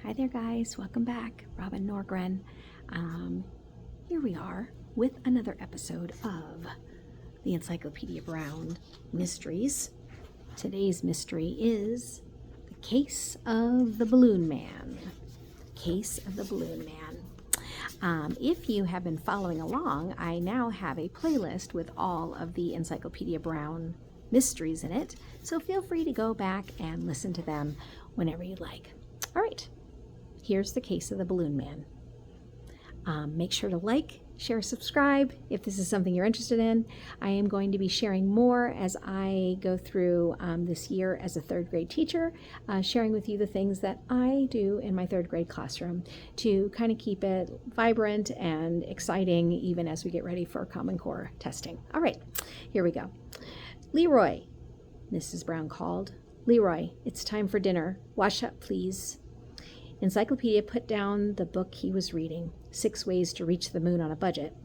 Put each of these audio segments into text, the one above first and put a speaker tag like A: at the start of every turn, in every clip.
A: Hi there, guys. Welcome back. Robin Norgren. Here we are with another episode of the Encyclopedia Brown Mysteries. Today's mystery is the Case of the Balloon Man. Case of the Balloon Man. If you have been following along, I now have a playlist with all of the Encyclopedia Brown mysteries in it, so feel free to go back and listen to them whenever you like. All right, here's the Case of the Balloon Man. Make sure to like, share, subscribe if this is something you're interested in. I am going to be sharing more as I go through this year as a third grade teacher, sharing with you the things that I do in my third grade classroom to kind of keep it vibrant and exciting even as we get ready for Common Core testing. All right, here we go. Leroy, Mrs. Brown called. Leroy, it's time for dinner. Wash up, please. Encyclopedia put down the book he was reading, 6 Ways to Reach the Moon on a Budget.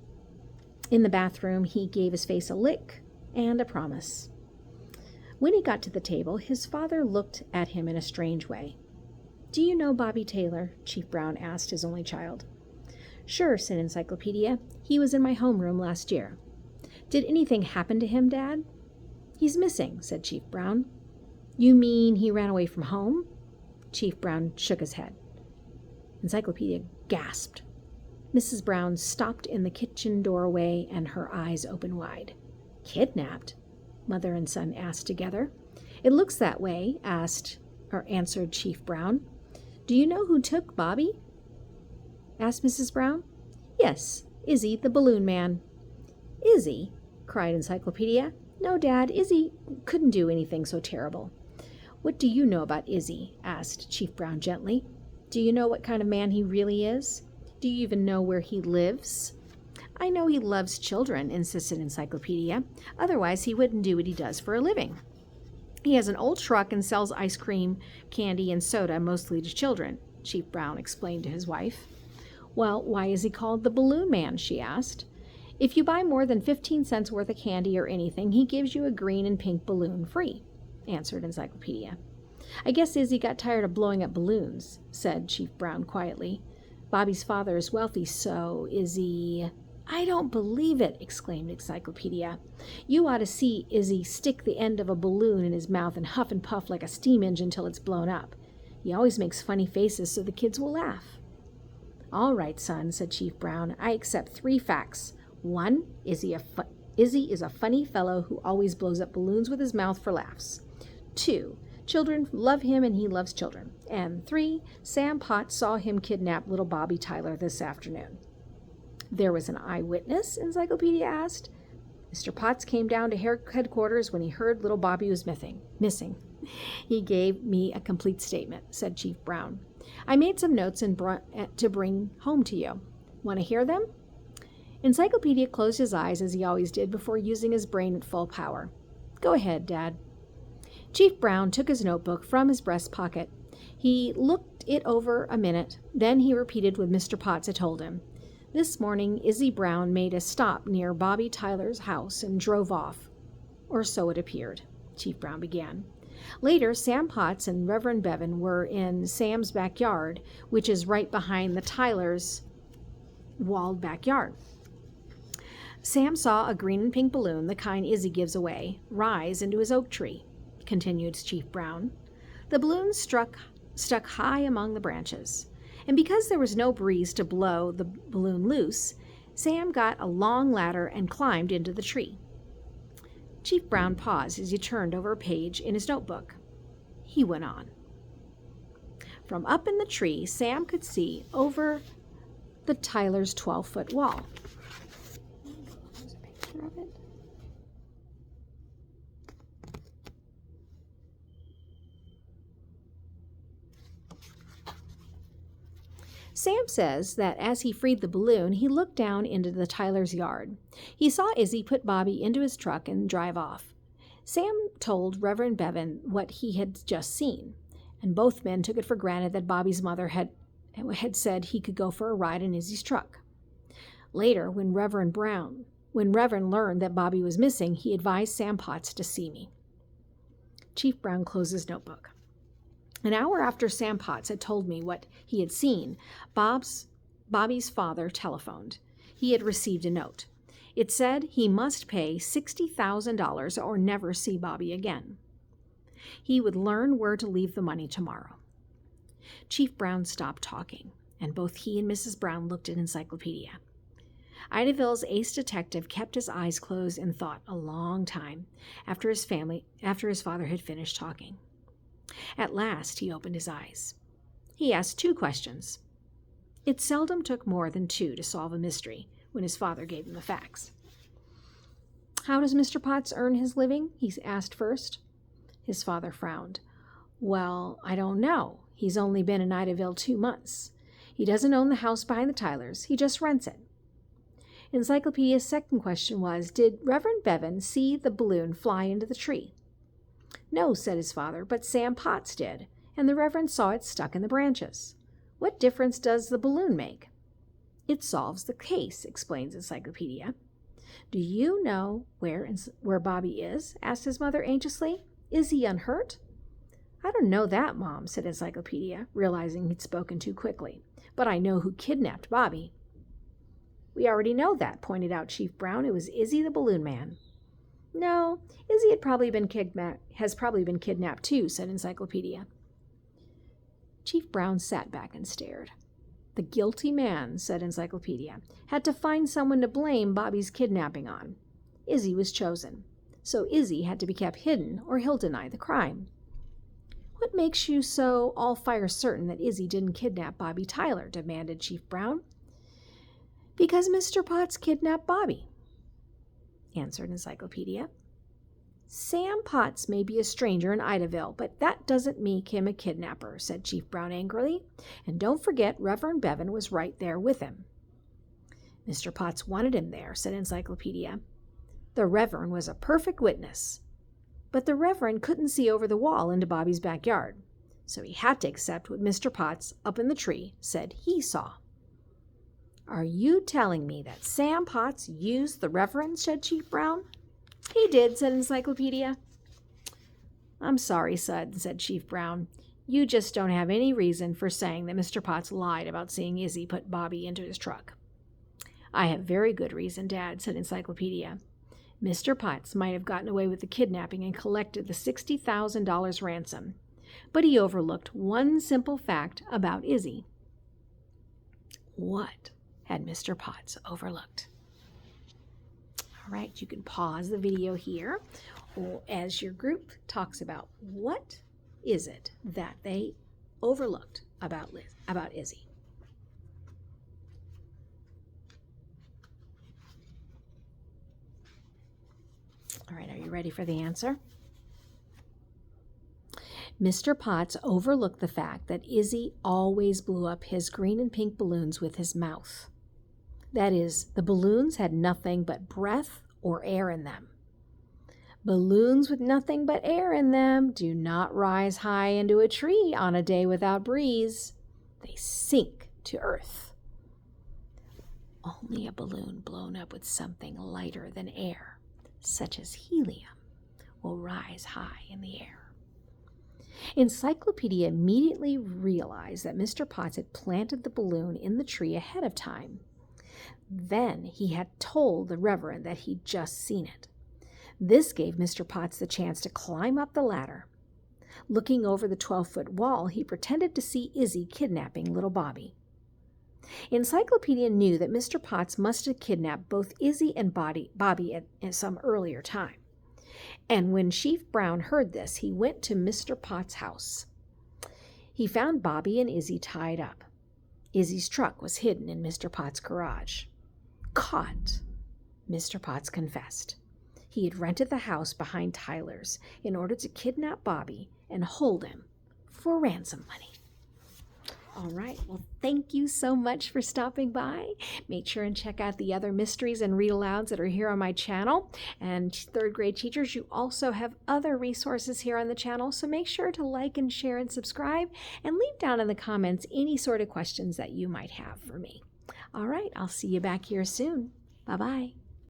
A: In the bathroom, he gave his face a lick and a promise. When he got to the table, his father looked at him in a strange way. Do you know Bobby Taylor? Chief Brown asked his only child. Sure, said Encyclopedia. He was in my homeroom last year. Did anything happen to him, Dad? He's missing, said Chief Brown. You mean he ran away from home? Chief Brown shook his head. Encyclopedia gasped. Mrs. Brown stopped in the kitchen doorway and her eyes opened wide. Kidnapped? Mother and son asked together. It looks that way, answered Chief Brown. Do you know who took Bobby? Asked Mrs. Brown. Yes, Izzy the Balloon Man. Izzy? Cried Encyclopedia. No, Dad, Izzy couldn't do anything so terrible. What do you know about Izzy? Asked Chief Brown gently. Do you know what kind of man he really is? Do you even know where he lives? I know he loves children, insisted Encyclopedia. Otherwise, he wouldn't do what he does for a living. He has an old truck and sells ice cream, candy, and soda, mostly to children, Chief Brown explained to his wife. Well, why is he called the Balloon Man? She asked. If you buy more than 15 cents worth of candy or anything, he gives you a green and pink balloon free, answered Encyclopedia. I guess Izzy got tired of blowing up balloons, said Chief Brown quietly. Bobby's father is wealthy, so Izzy... I don't believe it, exclaimed Encyclopedia. You ought to see Izzy stick the end of a balloon in his mouth and huff and puff like a steam engine till it's blown up. He always makes funny faces so the kids will laugh. All right, son, said Chief Brown. I accept 3 facts. 1, Izzy is a funny fellow who always blows up balloons with his mouth for laughs. 2, children love him and he loves children. And 3, Sam Potts saw him kidnap little Bobby Tyler this afternoon. There was an eyewitness? Encyclopedia asked. Mr. Potts came down to headquarters when he heard little Bobby was missing. He gave me a complete statement, said Chief Brown. I made some notes to bring home to you. Want to hear them? Encyclopedia closed his eyes as he always did before using his brain at full power. Go ahead, Dad. Chief Brown took his notebook from his breast pocket. He looked it over a minute. Then he repeated what Mr. Potts had told him. This morning, Izzy Brown made a stop near Bobby Tyler's house and drove off. Or so it appeared, Chief Brown began. Later, Sam Potts and Reverend Bevan were in Sam's backyard, which is right behind the Tylers' walled backyard. Sam saw a green and pink balloon, the kind Izzy gives away, rise into his oak tree, continued Chief Brown. The balloon stuck high among the branches, and because there was no breeze to blow the balloon loose, Sam got a long ladder and climbed into the tree. Chief Brown paused as he turned over a page in his notebook. He went on. From up in the tree, Sam could see over the Tyler's 12-foot wall. There's a picture of it. Sam says that as he freed the balloon, he looked down into the Tyler's yard. He saw Izzy put Bobby into his truck and drive off. Sam told Reverend Bevan what he had just seen, and both men took it for granted that Bobby's mother had said he could go for a ride in Izzy's truck. Later, when Reverend learned that Bobby was missing, he advised Sam Potts to see me. Chief Brown closed his notebook. An hour after Sam Potts had told me what he had seen, Bobby's father telephoned. He had received a note. It said he must pay $60,000 or never see Bobby again. He would learn where to leave the money tomorrow. Chief Brown stopped talking, and both he and Mrs. Brown looked at Encyclopedia. Idaville's ace detective kept his eyes closed and thought a long time after his father had finished talking. At last, he opened his eyes. He asked 2 questions. It seldom took more than 2 to solve a mystery when his father gave him the facts. "How does Mr. Potts earn his living?" he asked first. His father frowned. "Well, I don't know. He's only been in Idaville 2 months. He doesn't own the house behind the Tylers. He just rents it." Encyclopedia's second question was, did Reverend Bevan see the balloon fly into the tree? "No," said his father, "but Sam Potts did, and the Reverend saw it stuck in the branches. What difference does the balloon make?" "It solves the case," explains Encyclopedia. "Do you know where Bobby is?" asked his mother anxiously. "Is he unhurt?" "I don't know that, Mom," said Encyclopedia, realizing he'd spoken too quickly. "But I know who kidnapped Bobby." "We already know that," pointed out Chief Brown. "It was Izzy the Balloon Man." "No, Izzy has probably been kidnapped too," said Encyclopedia. Chief Brown sat back and stared. "The guilty man," said Encyclopedia, "had to find someone to blame Bobby's kidnapping on. Izzy was chosen. So Izzy had to be kept hidden or he'll deny the crime." "What makes you so all-fire certain that Izzy didn't kidnap Bobby Tyler?" demanded Chief Brown. "Because Mr. Potts kidnapped Bobby," answered Encyclopedia. "Sam Potts may be a stranger in Idaville, but that doesn't make him a kidnapper," said Chief Brown angrily. "And don't forget Reverend Bevan was right there with him." "Mr. Potts wanted him there," said Encyclopedia. "The Reverend was a perfect witness. But the Reverend couldn't see over the wall into Bobby's backyard, so he had to accept what Mr. Potts up in the tree said he saw." "Are you telling me that Sam Potts used the Reverend?" said Chief Brown. "He did," said Encyclopedia. "I'm sorry, son," said Chief Brown. "You just don't have any reason for saying that Mr. Potts lied about seeing Izzy put Bobby into his truck." "I have very good reason, Dad," said Encyclopedia. "Mr. Potts might have gotten away with the kidnapping and collected the $60,000 ransom, but he overlooked one simple fact about Izzy." What had Mr. Potts overlooked? All right, you can pause the video here as your group talks about what is it that they overlooked about Izzy. All right, are you ready for the answer? Mr. Potts overlooked the fact that Izzy always blew up his green and pink balloons with his mouth. That is, the balloons had nothing but breath or air in them. Balloons with nothing but air in them do not rise high into a tree on a day without breeze. They sink to earth. Only a balloon blown up with something lighter than air, such as helium, will rise high in the air. Encyclopedia immediately realized that Mr. Potts had planted the balloon in the tree ahead of time. Then he had told the Reverend that he'd just seen it. This gave Mr. Potts the chance to climb up the ladder. Looking over the 12-foot wall, he pretended to see Izzy kidnapping little Bobby. Encyclopedia knew that Mr. Potts must have kidnapped both Izzy and Bobby at some earlier time. And when Chief Brown heard this, he went to Mr. Potts' house. He found Bobby and Izzy tied up. Izzy's truck was hidden in Mr. Potts' garage. Caught, Mr. Potts confessed. He had rented the house behind Tyler's in order to kidnap Bobby and hold him for ransom money. All right, well, thank you so much for stopping by. Make sure and check out the other mysteries and read-alouds that are here on my channel. And third grade teachers, you also have other resources here on the channel, so make sure to like and share and subscribe, and leave down in the comments any sort of questions that you might have for me. All right, I'll see you back here soon. Bye-bye.